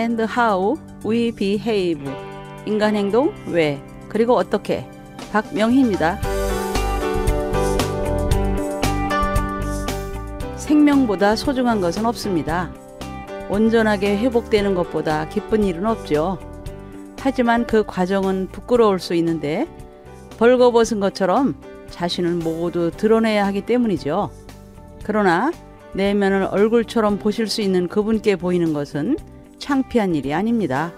and how we behave. 인간 행동 왜 그리고 어떻게. 박명희입니다. 생명보다 소중한 것은 없습니다. 온전하게 회복되는 것보다 기쁜 일은 없죠. 하지만 그 과정은 부끄러울 수 있는데 벌거벗은 것처럼 자신을 모두 드러내야 하기 때문이죠. 그러나 내면을 얼굴처럼 보실 수 있는 그분께 보이는 것은 창피한 일이 아닙니다.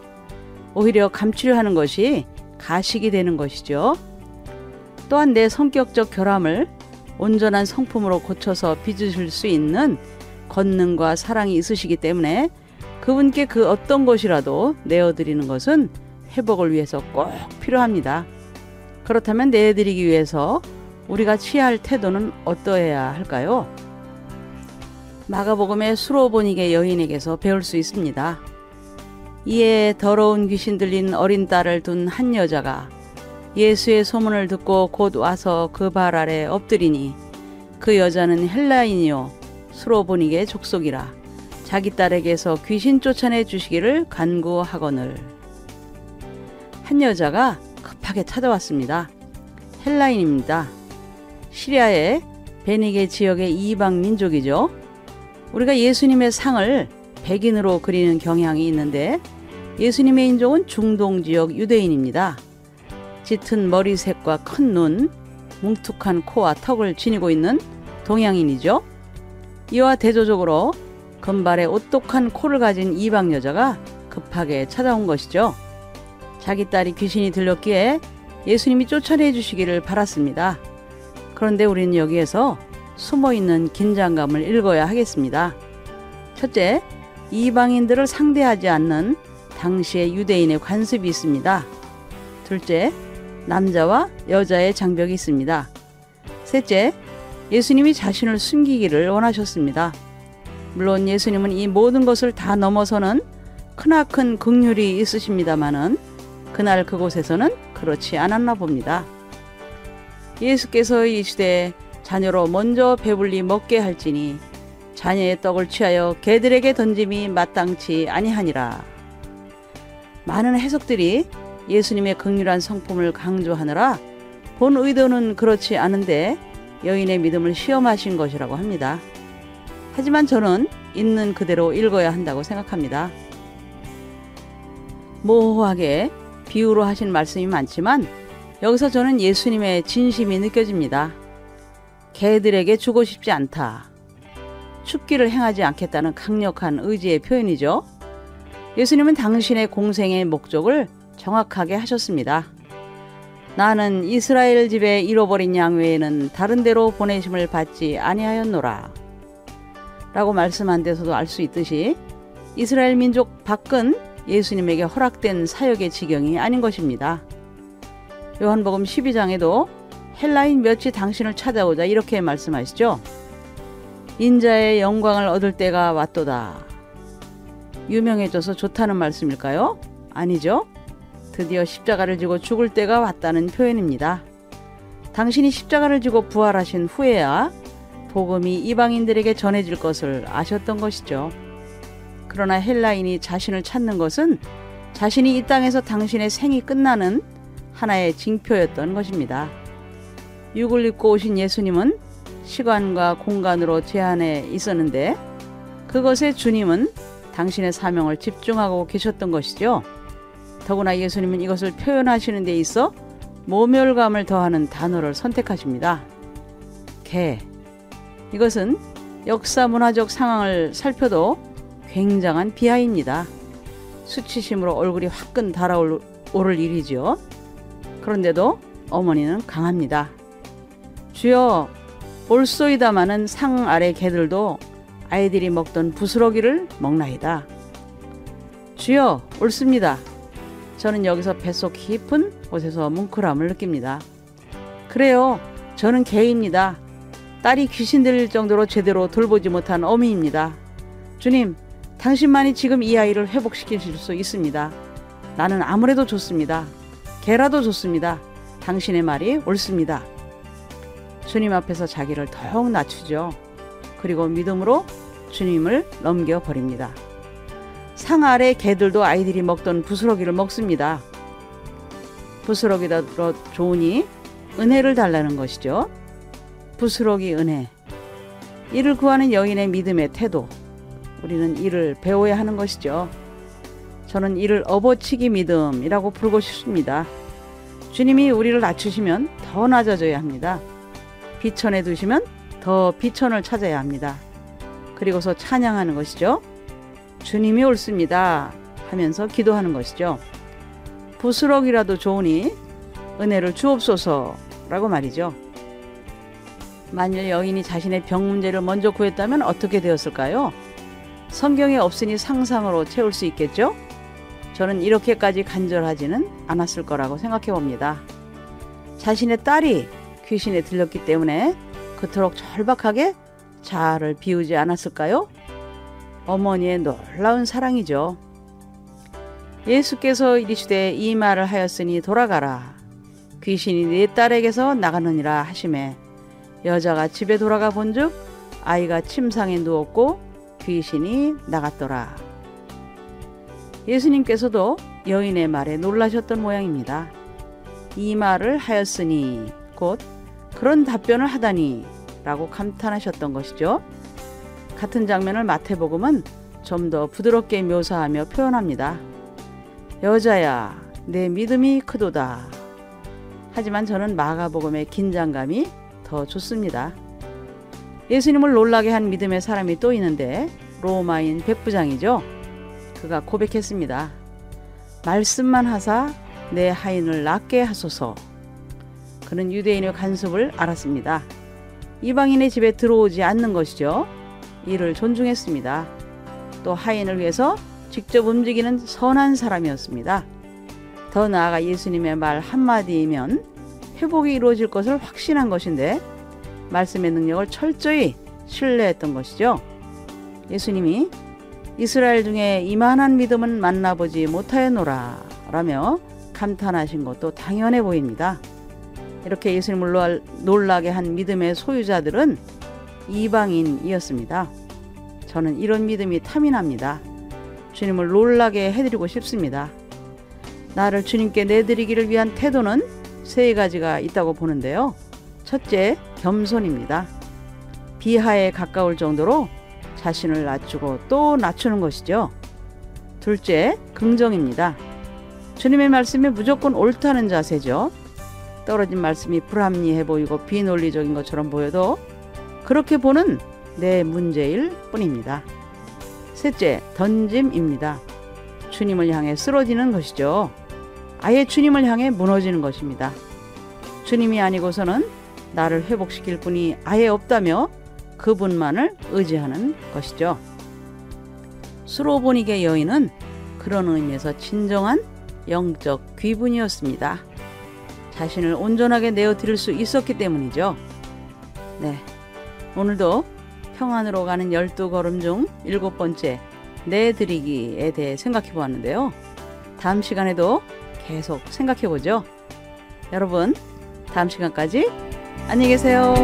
오히려 감추려 하는 것이 가식이 되는 것이죠. 또한 내 성격적 결함을 온전한 성품으로 고쳐서 빚으실 수 있는 권능과 사랑이 있으시기 때문에 그분께 그 어떤 것이라도 내어드리는 것은 회복을 위해서 꼭 필요합니다. 그렇다면 내어드리기 위해서 우리가 취할 태도는 어떠해야 할까요? 마가복음의 수로보니게 여인에게서 배울 수 있습니다. 이에 더러운 귀신 들린 어린 딸을 둔 한 여자가 예수의 소문을 듣고 곧 와서 그 발 아래 엎드리니 그 여자는 헬라인이요 수로보니게 족속이라 자기 딸에게서 귀신 쫓아내 주시기를 간구하거늘. 한 여자가 급하게 찾아왔습니다. 헬라인입니다. 시리아의 베니게 지역의 이방 민족이죠. 우리가 예수님의 상을 백인으로 그리는 경향이 있는데 예수님의 인종은 중동 지역 유대인입니다. 짙은 머리색과 큰 눈, 뭉툭한 코와 턱을 지니고 있는 동양인이죠. 이와 대조적으로 금발에 오똑한 코를 가진 이방 여자가 급하게 찾아온 것이죠. 자기 딸이 귀신이 들렸기에 예수님이 쫓아내 주시기를 바랐습니다. 그런데 우리는 여기에서 숨어있는 긴장감을 읽어야 하겠습니다. 첫째, 이방인들을 상대하지 않는 당시의 유대인의 관습이 있습니다. 둘째, 남자와 여자의 장벽이 있습니다. 셋째, 예수님이 자신을 숨기기를 원하셨습니다. 물론 예수님은 이 모든 것을 다 넘어서는 크나큰 긍휼이 있으십니다마는 그날 그곳에서는 그렇지 않았나 봅니다. 예수께서 이 시대에 자녀로 먼저 배불리 먹게 할지니 자녀의 떡을 취하여 개들에게 던짐이 마땅치 아니하니라. 많은 해석들이 예수님의 긍휼한 성품을 강조하느라 본 의도는 그렇지 않은데 여인의 믿음을 시험하신 것이라고 합니다. 하지만 저는 있는 그대로 읽어야 한다고 생각합니다. 모호하게 비유로 하신 말씀이 많지만 여기서 저는 예수님의 진심이 느껴집니다. 개들에게 주고 싶지 않다. 춥기를 행하지 않겠다는 강력한 의지의 표현이죠. 예수님은 당신의 공생의 목적을 정확하게 하셨습니다. 나는 이스라엘 집에 잃어버린 양 외에는 다른 데로 보내심을 받지 아니하였노라 라고 말씀한 데서도 알 수 있듯이 이스라엘 민족 밖은 예수님에게 허락된 사역의 지경이 아닌 것입니다. 요한복음 12장에도 헬라인 몇이 당신을 찾아오자 이렇게 말씀하시죠. 인자의 영광을 얻을 때가 왔도다. 유명해져서 좋다는 말씀일까요? 아니죠. 드디어 십자가를 지고 죽을 때가 왔다는 표현입니다. 당신이 십자가를 지고 부활하신 후에야 복음이 이방인들에게 전해질 것을 아셨던 것이죠. 그러나 헬라인이 자신을 찾는 것은 자신이 이 땅에서 당신의 생이 끝나는 하나의 징표였던 것입니다. 육을 입고 오신 예수님은 시간과 공간으로 제한해 있었는데 그것에 주님은 당신의 사명을 집중하고 계셨던 것이죠. 더구나 예수님은 이것을 표현하시는 데 있어 모멸감을 더하는 단어를 선택하십니다. 개. 이것은 역사 문화적 상황을 살펴도 굉장한 비하입니다. 수치심으로 얼굴이 화끈 달아오를 일이죠. 그런데도 어머니는 강합니다. 주여, 올소이다마는 상 아래 개들도 아이들이 먹던 부스러기를 먹나이다. 주여, 옳습니다. 저는 여기서 뱃속 깊은 곳에서 뭉클함을 느낍니다. 그래요, 저는 개입니다. 딸이 귀신 들릴 정도로 제대로 돌보지 못한 어미입니다. 주님, 당신만이 지금 이 아이를 회복시키실 수 있습니다. 나는 아무래도 좋습니다. 개라도 좋습니다. 당신의 말이 옳습니다. 주님 앞에서 자기를 더욱 낮추죠. 그리고 믿음으로 주님을 넘겨버립니다. 상 아래 개들도 아이들이 먹던 부스러기를 먹습니다. 부스러기가 더 좋으니 은혜를 달라는 것이죠. 부스러기 은혜. 이를 구하는 여인의 믿음의 태도. 우리는 이를 배워야 하는 것이죠. 저는 이를 업어치기 믿음이라고 부르고 싶습니다. 주님이 우리를 낮추시면 더 낮아져야 합니다. 비천에 두시면 더 비천을 찾아야 합니다. 그리고서 찬양하는 것이죠. 주님이 옳습니다 하면서 기도하는 것이죠. 부스럭이라도 좋으니 은혜를 주옵소서라고 말이죠. 만일 여인이 자신의 병 문제를 먼저 구했다면 어떻게 되었을까요? 성경에 없으니 상상으로 채울 수 있겠죠? 저는 이렇게까지 간절하지는 않았을 거라고 생각해 봅니다. 자신의 딸이 귀신에 들렸기 때문에 그토록 절박하게 자아를 비우지 않았을까요? 어머니의 놀라운 사랑이죠. 예수께서 이르시되 이 말을 하였으니 돌아가라. 귀신이 네 딸에게서 나가느니라 하시매 여자가 집에 돌아가 본즉 아이가 침상에 누웠고 귀신이 나갔더라. 예수님께서도 여인의 말에 놀라셨던 모양입니다. 이 말을 하였으니 곧 그런 답변을 하다니 라고 감탄하셨던 것이죠. 같은 장면을 마태복음은 좀 더 부드럽게 묘사하며 표현합니다. 여자야 내 믿음이 크도다. 하지만 저는 마가복음의 긴장감이 더 좋습니다. 예수님을 놀라게 한 믿음의 사람이 또 있는데 로마인 백부장이죠. 그가 고백했습니다. 말씀만 하사 내 하인을 낫게 하소서. 그는 유대인의 간섭을 알았습니다. 이방인의 집에 들어오지 않는 것이죠. 이를 존중했습니다. 또 하인을 위해서 직접 움직이는 선한 사람이었습니다. 더 나아가 예수님의 말 한마디면 회복이 이루어질 것을 확신한 것인데 말씀의 능력을 철저히 신뢰했던 것이죠. 예수님이 이스라엘 중에 이만한 믿음은 만나보지 못하였노라 라며 감탄하신 것도 당연해 보입니다. 이렇게 예수님을 놀라게 한 믿음의 소유자들은 이방인이었습니다. 저는 이런 믿음이 탐이 납니다. 주님을 놀라게 해드리고 싶습니다. 나를 주님께 내드리기를 위한 태도는 세 가지가 있다고 보는데요. 첫째, 겸손입니다. 비하에 가까울 정도로 자신을 낮추고 또 낮추는 것이죠. 둘째, 긍정입니다. 주님의 말씀이 무조건 옳다는 자세죠. 떨어진 말씀이 불합리해 보이고 비논리적인 것처럼 보여도 그렇게 보는 내 문제일 뿐입니다. 셋째, 던짐입니다. 주님을 향해 쓰러지는 것이죠. 아예 주님을 향해 무너지는 것입니다. 주님이 아니고서는 나를 회복시킬 분이 아예 없다며 그분만을 의지하는 것이죠. 수로보니게 여인은 그런 의미에서 진정한 영적 귀분이었습니다. 자신을 온전하게 내어드릴 수 있었기 때문이죠. 네, 오늘도 평안으로 가는 12걸음 중 7번째 내드리기에 대해 생각해 보았는데요. 다음 시간에도 계속 생각해 보죠. 여러분, 다음 시간까지 안녕히 계세요.